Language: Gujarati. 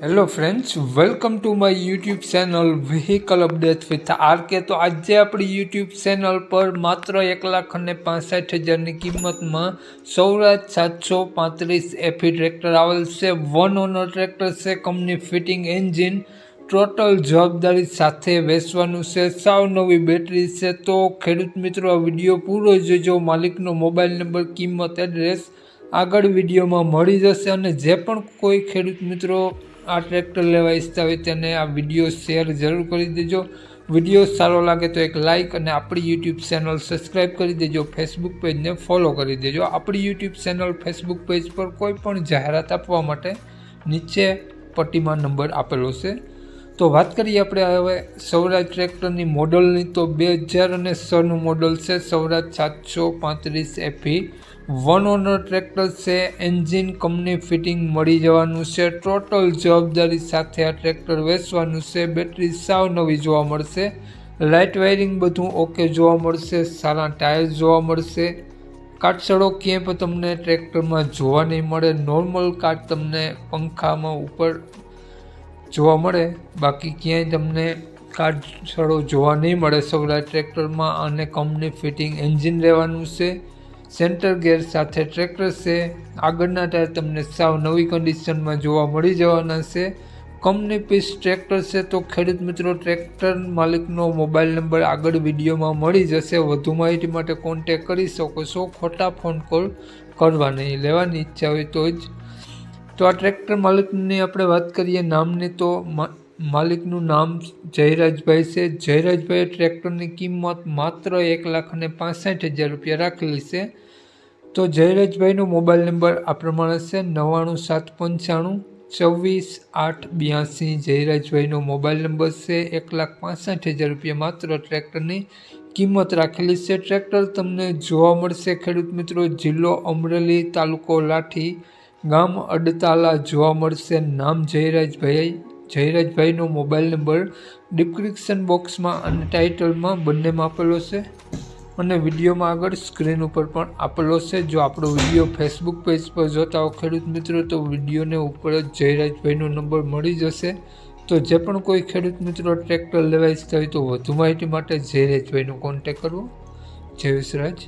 Hello friends, welcome to my YouTube channel vehicle update with RK. તો આજે આપણી યુટ્યુબ ચેનલ પર માત્ર 1,65,000ની કિંમતમાં સૌરાજ 735 એફી ટ્રેક્ટર આવેલ છે। વન ઓનર ટ્રેક્ટર છે, કંપની ફિટિંગ એન્જિન, ટોટલ જવાબદારી સાથે વેચવાનું છે, સાવ નવી બેટરી છે। તો ખેડૂત મિત્રો, આ વિડીયો પૂરો જોજો। માલિકનો મોબાઈલ નંબર, કિંમત, એડ્રેસ આગળ વિડીયોમાં મળી જશે। અને જે પણ કોઈ ખેડૂત મિત્રો આ ટ્રેક્ટર લેવા ઈચ્છતા હોય તેને આ વિડીયો શેર જરૂર કરી દેજો। વિડીયો સારો લાગે તો એક લાઇક અને આપણી યુટ્યુબ ચેનલ સબસ્ક્રાઈબ કરી દેજો। ફેસબુક પેજને ફોલો કરી દેજો। આપણી યુટ્યુબ ચેનલ ફેસબુક પેજ પર કોઈ પણ જાહેરાત આપવા માટે નીચે પટ્ટીમાં નંબર આપેલો છે। તો વાત કરીએ આપણે હવે સૌરાજ ટ્રેક્ટરની મોડલની, તો 2006નું મોડલ છે। સૌરાજ 735 એફી વન ઓનર ટ્રેક્ટર છે, એન્જિન કંપની ફિટિંગ મળી જવાનું છે, ટોટલ જવાબદારી સાથે આ ટ્રેક્ટર વેચવાનું છે। બેટરી સાવ નવી જોવા મળશે, લાઇટ વાયરિંગ બધું ઓકે જોવા મળશે, સારા ટાયર જોવા મળશે, કાટસડો ક્યાંય પણ તમને ટ્રેક્ટરમાં જોવા નહીં મળે। નોર્મલ કાટ તમને પંખામાં ઉપર જોવા મળે, બાકી ક્યાંય તમને કાટસડો જોવા નહીં મળે સૌરાજ ટ્રેક્ટરમાં। અને કંપની ફિટિંગ એન્જિન રહેવાનું છે, સેન્ટર ગેર સાથે ટ્રેક્ટર છે, આગળના ટાયર તમને સાવ નવી કન્ડિશનમાં જોવા મળી જવાના છે, કંપની પીસ ટ્રેક્ટર છે। તો ખેડૂત મિત્રો, ટ્રેક્ટર માલિકનો મોબાઈલ નંબર આગળ વિડીયોમાં મળી જશે, વધુ માહિતી માટે કોન્ટેક કરી શકો છો। ખોટા ફોન કોલ કરવા નહીં, લેવાની ઈચ્છા હોય તો જ। તો આ ટ્રેક્ટર માલિકની આપણે વાત કરીએ નામની, તો માલિકનું નામ જયરાજભાઈ છે। જયરાજભાઈએ ટ્રેક્ટરની કિંમત માત્ર 1,65,000 રૂપિયા રાખેલી છે। તો જયરાજભાઈનો મોબાઈલ નંબર આ પ્રમાણે છે, 99795 24 882। જયરાજભાઈનો મોબાઈલ નંબર છે, 1,65,000 રૂપિયા માત્ર ટ્રેક્ટરની કિંમત રાખેલી છે। ટ્રેક્ટર તમને જોવા મળશે ખેડૂત મિત્રો, જિલ્લો અમરેલી, તાલુકો લાઠી, ગામ અડતાલા જોવા મળશે। નામ જયરાજભાઈનો મોબાઈલ નંબર ડિસ્ક્રિપ્શન બોક્સમાં અને ટાઇટલમાં બંનેમાં આપેલો છે, અને વિડીયોમાં આગળ સ્ક્રીન ઉપર પણ આપેલો છે। જો આપણો વિડીયો ફેસબુક પેજ પર જોતા હો ખેડૂત મિત્રો, તો વિડીયોને ઉપર જ જયરાજભાઈનો નંબર મળી જશે। તો જે પણ કોઈ ખેડૂત મિત્રો ટ્રેક્ટર લેવા ઈચ્છતા હોય તો વધુ માહિતી માટે જયરાજભાઈનો કોન્ટેક કરવો। જય વિસરાજ।